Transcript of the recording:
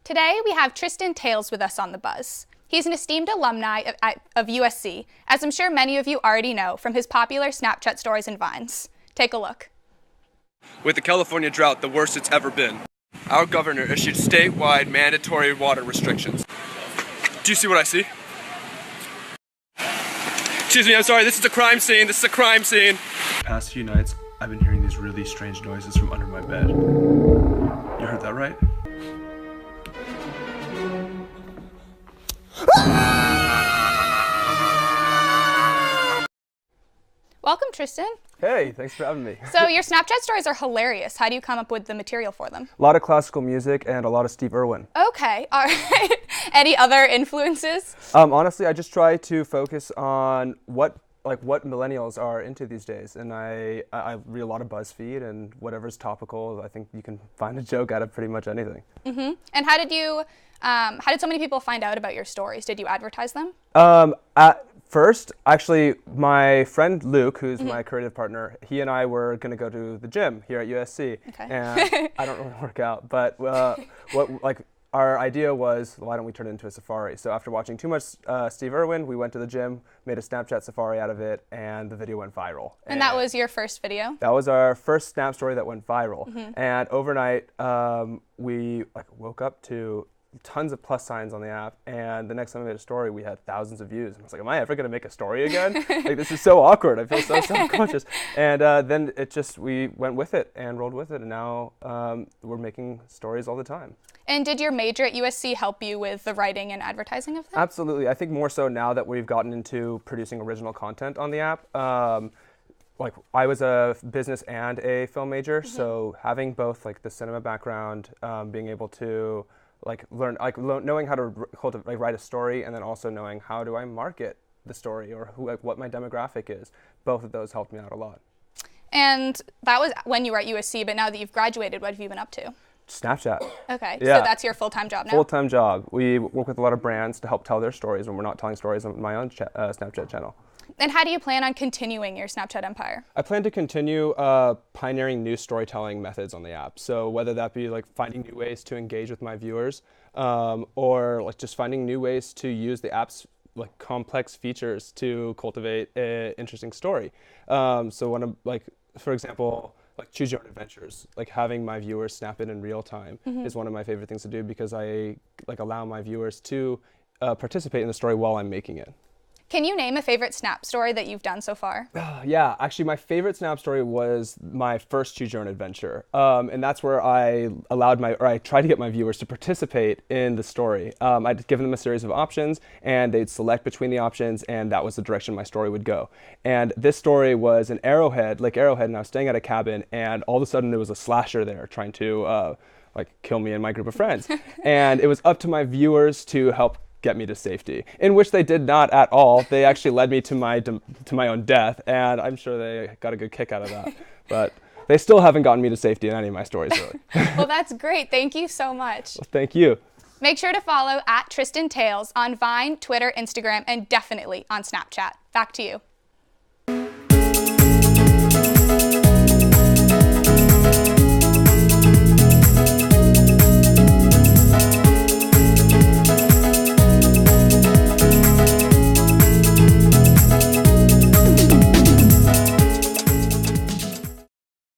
Today, we have Tristan Tales with us on The Buzz. He's an esteemed alumni of USC, as I'm sure many of you already know from his popular Snapchat stories and vines. Take a look. With the California drought the worst it's ever been, our governor issued statewide mandatory water restrictions. Do you see what I see? Excuse me, I'm sorry, this is a crime scene, The past few nights, I've been hearing these really strange noises from under my bed. You heard that right? Welcome, Tristan. Hey, thanks for having me. So your Snapchat stories are hilarious. How do you come up with the material for them? A lot of classical music and a lot of Steve Irwin. Okay, all right. Any other influences? Honestly, I just try to focus on what millennials are into these days, and I read a lot of BuzzFeed and whatever's topical. I think you can find a joke out of pretty much anything. Mm-hmm. And how did so many people find out about your stories? Did you advertise them? At first, actually, my friend Luke, who's my creative partner, he and I were going to go to the gym here at USC, and I don't really work out, but our idea was, why don't we turn it into a safari? So after watching too much Steve Irwin, we went to the gym, made a Snapchat safari out of it, and the video went viral. And that was your first video? That was our first Snap story that went viral. And overnight, we woke up to tons of plus signs on the app, and the next time I made a story, we had thousands of views. And I was like, am I ever going to make a story again? This is so awkward. I feel so self-conscious. And then we went with it and rolled with it, and now we're making stories all the time. And did your major at USC help you with the writing and advertising of them? Absolutely. I think more so now that we've gotten into producing original content on the app. I was a business and a film major, so having both the cinema background, being able to learn, knowing how to write a story, and then also knowing how do I market the story or what my demographic is. Both of those helped me out a lot. And that was when you were at USC, but now that you've graduated, what have you been up to? Snapchat. Okay, yeah. So that's your full-time job now? Full-time job. We work with a lot of brands to help tell their stories when we're not telling stories on my own Snapchat channel. And how do you plan on continuing your Snapchat empire? I plan to continue pioneering new storytelling methods on the app. So whether that be finding new ways to engage with my viewers, or just finding new ways to use the app's complex features to cultivate an interesting story. So when for example, choose your own adventures, having my viewers snap in real time is one of my favorite things to do, because I allow my viewers to participate in the story while I'm making it. Can you name a favorite Snap story that you've done so far? Yeah, actually my favorite Snap story was my first Choose Your Own Adventure. And that's where I tried to get my viewers to participate in the story. I'd given them a series of options, and they'd select between the options, and that was the direction my story would go. And this story was in Lake Arrowhead, and I was staying at a cabin, and all of a sudden there was a slasher there trying to kill me and my group of friends. And it was up to my viewers to help get me to safety, in which they did not at all. They actually led me to my own death, and I'm sure they got a good kick out of that. But they still haven't gotten me to safety in any of my stories, really. Well, that's great. Thank you so much. Well, thank you. Make sure to follow @Tristan Tales on Vine, Twitter, Instagram, and definitely on Snapchat. Back to you.